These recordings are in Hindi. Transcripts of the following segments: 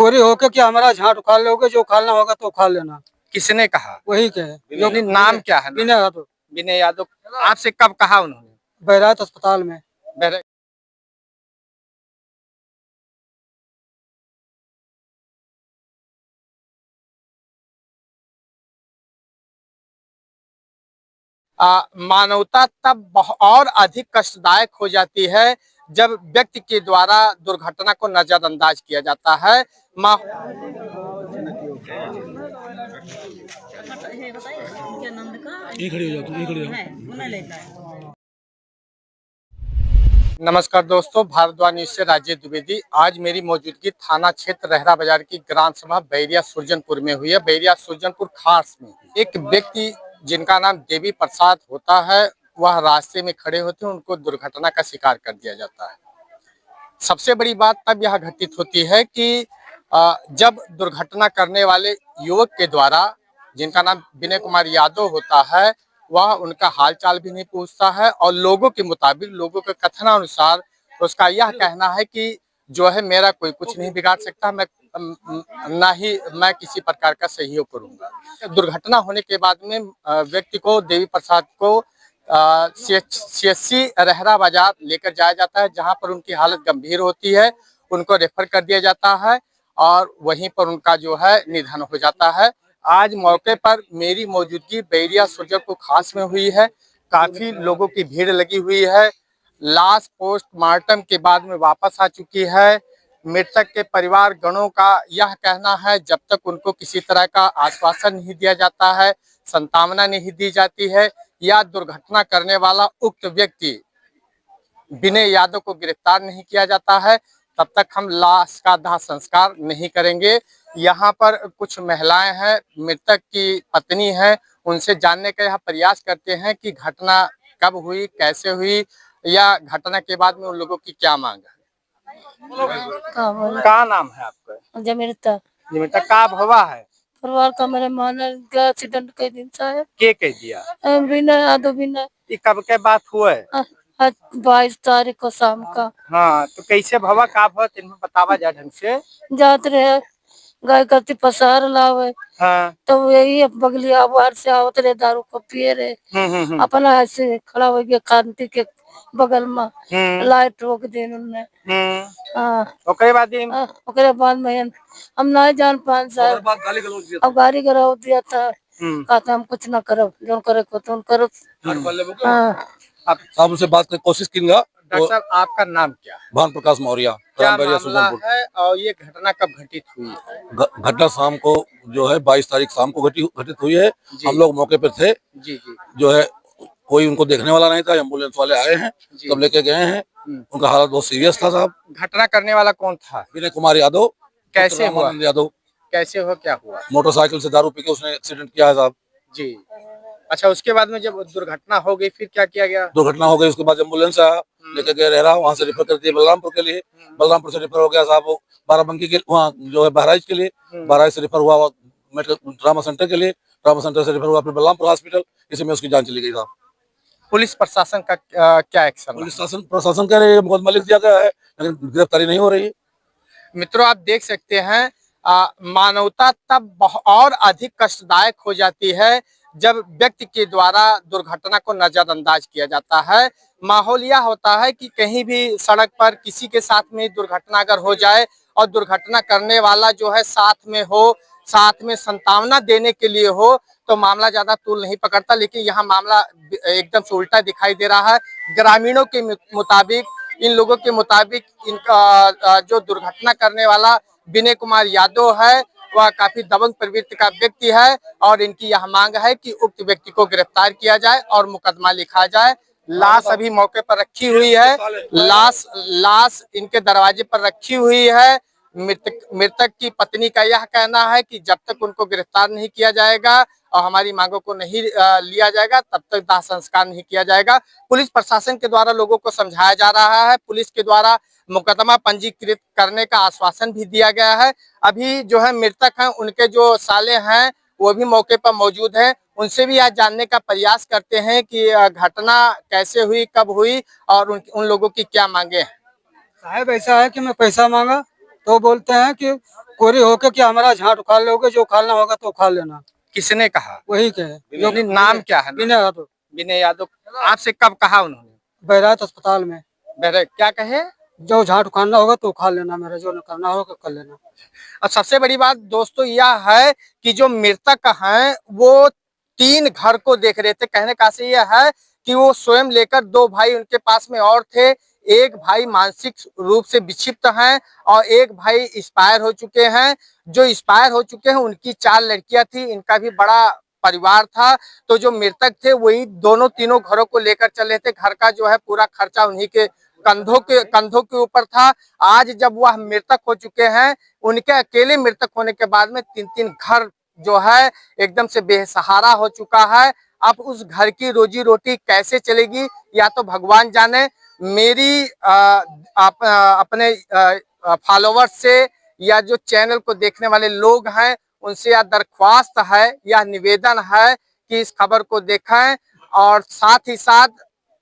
पूरी होके कि हमारा झाट उखाड़ लोगे, जो उखाड़ना होगा तो उखाड़ लेना। किसने कहा? वही कहे जो नाम क्या है? विनय यादव, विनय यादव। आपसे कब कहा उन्होंने? बैरात अस्पताल में। मेरे- मानवता तब और अधिक कष्टदायक हो जाती है जब व्यक्ति के द्वारा दुर्घटना को नजरअंदाज किया जाता है। नमस्कार दोस्तों, भारद्वाज न्यूज से राजेश द्विवेदी। आज मेरी मौजूदगी थाना क्षेत्र रहरा बाजार की ग्राम सभा बैरिया सुरजनपुर में हुई है। बैरिया सुरजनपुर खास में एक व्यक्ति जिनका नाम देवी प्रसाद होता है, वह रास्ते में खड़े होते हैं, उनको दुर्घटना का शिकार कर दिया जाता है। सबसे बड़ी बात तब यह घटित होती है कि जब दुर्घटना करने वाले युवक के द्वारा, जिनका नाम विनय कुमार यादव होता है, वह उनका हालचाल भी नहीं पूछता है और लोगों के मुताबिक, लोगों के कथनानुसार उसका यह कहना है कि जो है मेरा कोई कुछ नहीं बिगाड़ सकता, मैं ना ही मैं किसी प्रकार का सहयोग करूंगा। दुर्घटना होने के बाद में व्यक्ति को, देवी प्रसाद को सीएचसी रहरा बाजार लेकर जाया जाता है, जहां पर उनकी हालत गंभीर होती है। उनको रेफर कर दिया जाता है और वहीं पर उनका जो है निधन हो जाता है। आज मौके पर मेरी मौजूदगी बैरिया सुरजनपुर खास में हुई है। काफी लोगों की भीड़ लगी हुई है। लाश पोस्टमार्टम के बाद में वापस आ चुकी है। मृतक के परिवार गणों का यह कहना है, जब तक उनको किसी तरह का आश्वासन नहीं दिया जाता है, सांत्वना नहीं दी जाती है, या दुर्घटना करने वाला उक्त व्यक्ति विनय यादव को गिरफ्तार नहीं किया जाता है, तब तक हम लाश का दाह संस्कार नहीं करेंगे। यहाँ पर कुछ महिलाएं हैं, मृतक की पत्नी है, उनसे जानने का यह प्रयास करते हैं कि घटना कब हुई, कैसे हुई, या घटना के बाद में उन लोगों की क्या मांग है। क्या नाम है आपका? जमीरता। जमीरता का भवा है? परिवार का मेरे माना का एक्सीडेंट के दिन से है। के कह दिया? बिना यादव बिना। ये कब के बात हुआ है? आज 22 तारीख को शाम का। हाँ, तो कैसे भवा का भवा इनमें बतावा जा ढंग से। जाते रहे गाय करती पसार लावे। हाँ। तो यही बगलिया बाहर से आवत रहे, दारू को पिए रहे। अपना ऐसे खड़ा हो गया कांति के बगल में, लाइट रोक दी उन्होंने। ओकरे बाद में हम नहीं जान पाए सर, अब गाली गलौज दिया था। कहता हम कुछ ना करो, जो करे को तुम करो। आप उनसे बात करने की कोशिश कीजिएगा। डॉक्टर साहब, आपका नाम क्या है? भान प्रकाश मौर्य। क्या मामला है और ये घटना कब घटित हुई है? घटना शाम को जो है 22 तारीख शाम को घटित हुई है। हम लोग मौके पर थे। जी जी। जो है कोई उनको देखने वाला नहीं था, एम्बुलेंस वाले आए हैं, सब लेके गए हैं। उनका हालत बहुत सीरियस था साहब। घटना करने वाला कौन था? विनय कुमार यादव। कैसे हुआ? यादव। कैसे हुआ, क्या हुआ? मोटरसाइकिल से दारू पी के उसने एक्सीडेंट किया है साहब जी। अच्छा, उसके बाद में जब दुर्घटना हो गई फिर क्या किया गया? दुर्घटना हो गई, उसके बाद एम्बुलेंस आया, लेके गए रहरा, वहाँ से रेफर कर दिए बलरामपुर के लिए। बलरामपुर से रेफर हो गया साहब बाराबंकी के, वहाँ जो है बहराइच के लिए। बहराइच से रेफर हुआ मेडिकल ट्रामा सेंटर के लिए। ट्रामा सेंटर से रेफर हुआ फिर बलरामपुर हॉस्पिटल। इसी में उसकी जान चली गई साहब। पुलिस प्रशासन का क्या एक्शन? पुलिस प्रशासन कह रहे हैं मुकदमा लिख दिया गया है, लेकिन गिरफ्तारी नहीं हो रही है। मित्रों, आप देख सकते हैं, मानवता तब और अधिक कष्टदायक हो जाती है जब व्यक्ति के द्वारा दुर्घटना को नजरअंदाज किया जाता है। माहौल यह होता है कि कहीं भी सड़क पर किसी के साथ में दुर्घटना अगर हो जाए और दुर्घटना करने वाला जो है साथ में हो, साथ में सांत्वना देने के लिए हो, तो मामला ज्यादा तूल नहीं पकड़ता। लेकिन यहाँ मामला एकदम से उल्टा दिखाई दे रहा है। ग्रामीणों के मुताबिक, इन लोगों के मुताबिक, इनका जो दुर्घटना करने वाला विनय कुमार यादव है, वह काफी दबंग प्रवृत्ति का व्यक्ति है और इनकी यह मांग है कि उक्त व्यक्ति को गिरफ्तार किया जाए और मुकदमा लिखा जाए। लाश अभी मौके पर रखी हुई है। लाश इनके दरवाजे पर रखी हुई है। मृतक की पत्नी का यह कहना है कि जब तक उनको गिरफ्तार नहीं किया जाएगा और हमारी मांगों को नहीं लिया जाएगा, तब तक दाह संस्कार नहीं किया जाएगा। पुलिस प्रशासन के द्वारा लोगों को समझाया जा रहा है। पुलिस के द्वारा मुकदमा पंजीकृत करने का आश्वासन भी दिया गया है। अभी जो है मृतक हैं, उनके जो साले हैं, वो भी मौके पर मौजूद हैं। उनसे भी आज जानने का प्रयास करते हैं कि घटना कैसे हुई, कब हुई और उन लोगों की क्या मांगे हैं। साहब ऐसा है कि मैं पैसा मांगा, तो बोलते हैं कि कोरी होके कि हमारा झाट उखाड़ लोगे, जो उखाड़ना होगा तो उखाड़ लेना। किसने कहा? वही कहे जो नाम क्या है? बिना यादव, विनय यादव। आपसे कब कहा उन्होंने? बैरात अस्पताल में। मेरे क्या कहे? जो झाट उखाड़ना होगा तो उखाड़ लेना, मेरा जो करना होगा कर लेना। और सबसे बड़ी बात दोस्तों यह है कि जो मृतक हैं वो 3 घर को देख रहे थे। कहने का से यह है कि वो स्वयं लेकर 2 भाई उनके पास में और थे। एक भाई मानसिक रूप से विक्षिप्त हैं और एक भाई एक्सपायर हो चुके हैं। जो एक्सपायर हो चुके हैं उनकी 4 लड़कियां थी, इनका भी बड़ा परिवार था। तो जो मृतक थे वही दोनों तीनों घरों को लेकर चले थे। घर का जो है पूरा खर्चा उन्हीं के कंधों के ऊपर था। आज जब वह मृतक हो चुके हैं, उनके अकेले मृतक होने के बाद में 3-3 घर जो है एकदम से बेसहारा हो चुका है। अब उस घर की रोजी रोटी कैसे चलेगी या तो भगवान जाने। मेरी अपने फॉलोवर्स से या जो चैनल को देखने वाले लोग हैं उनसे यह दरख्वास्त है या निवेदन है कि इस खबर को देखें और साथ ही साथ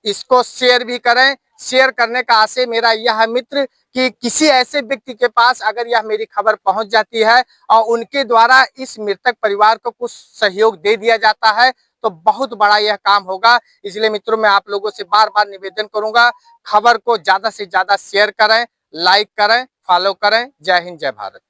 इसको शेयर भी करें। शेयर करने का आशय मेरा यह है मित्र कि किसी ऐसे व्यक्ति के पास अगर यह मेरी खबर पहुंच जाती है और उनके द्वारा इस मृतक परिवार को कुछ सहयोग दे दिया जाता है तो बहुत बड़ा यह काम होगा। इसलिए मित्रों मैं आप लोगों से बार बार निवेदन करूंगा, खबर को ज्यादा से ज्यादा शेयर करें, लाइक करें, फॉलो करें। जय हिंद, जय भारत।